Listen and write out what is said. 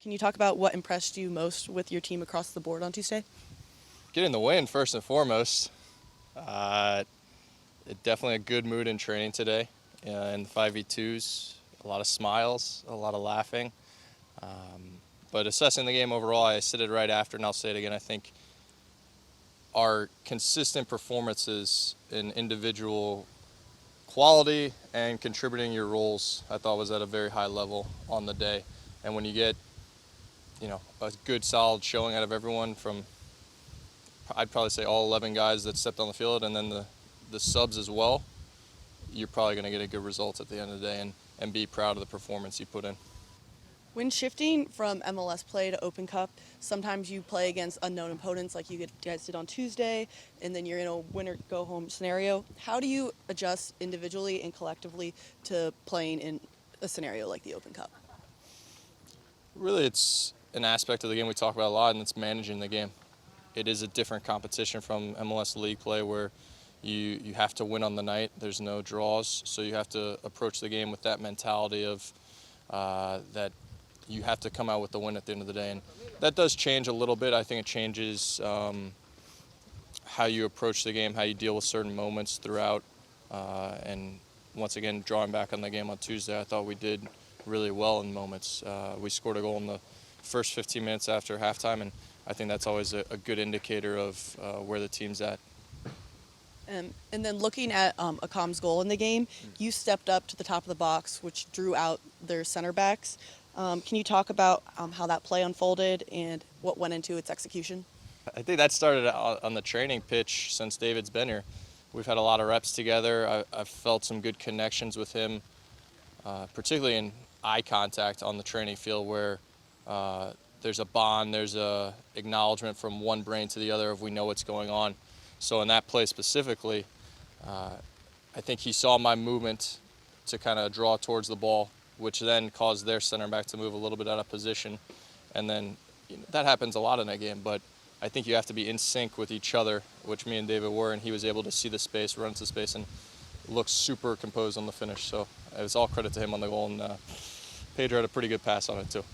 Can you talk about what impressed you most with your team across the board on Tuesday? Getting the win first and foremost. Definitely a good mood in training today. In the 5v2s, a lot of smiles, a lot of laughing. But assessing the game overall, I said it right after, and I'll say it again. I think our consistent performances in individual quality and contributing your roles, I thought was at a very high level on the day. And when you get, a good solid showing out of everyone from, I'd probably say all 11 guys that stepped on the field, and then the subs as well, you're probably going to get a good result at the end of the day and be proud of the performance you put in. When shifting from MLS play to Open Cup, sometimes you play against unknown opponents like you guys did on Tuesday, and then you're in a winner-go-home scenario. How do you adjust individually and collectively to playing in a scenario like the Open Cup? Really, it's an aspect of the game we talk about a lot, and it's managing the game. It is a different competition from MLS League play where you have to win on the night. There's no draws, so you have to approach the game with that mentality of that you have to come out with the win at the end of the day. And that does change a little bit. I think it changes how you approach the game, how you deal with certain moments throughout. And once again, drawing back on the game on Tuesday, I thought we did really well in moments. We scored a goal in the first 15 minutes after halftime, and I think that's always a good indicator of where the team's at. And then looking at Akam's goal in the game, you stepped up to the top of the box, which drew out their center backs. Can you talk about how that play unfolded and what went into its execution? I think that started on the training pitch since David's been here. We've had a lot of reps together. I've felt some good connections with him, particularly in eye contact on the training field where there's a bond, there's a acknowledgement from one brain to the other of we know what's going on. So in that play specifically, I think he saw my movement to kind of draw towards the ball, which then caused their center back to move a little bit out of position. And then that happens a lot in a game, but I think you have to be in sync with each other, which me and David were, and he was able to see the space, run into space, and look super composed on the finish. So it was all credit to him on the goal, and Pedro had a pretty good pass on it too.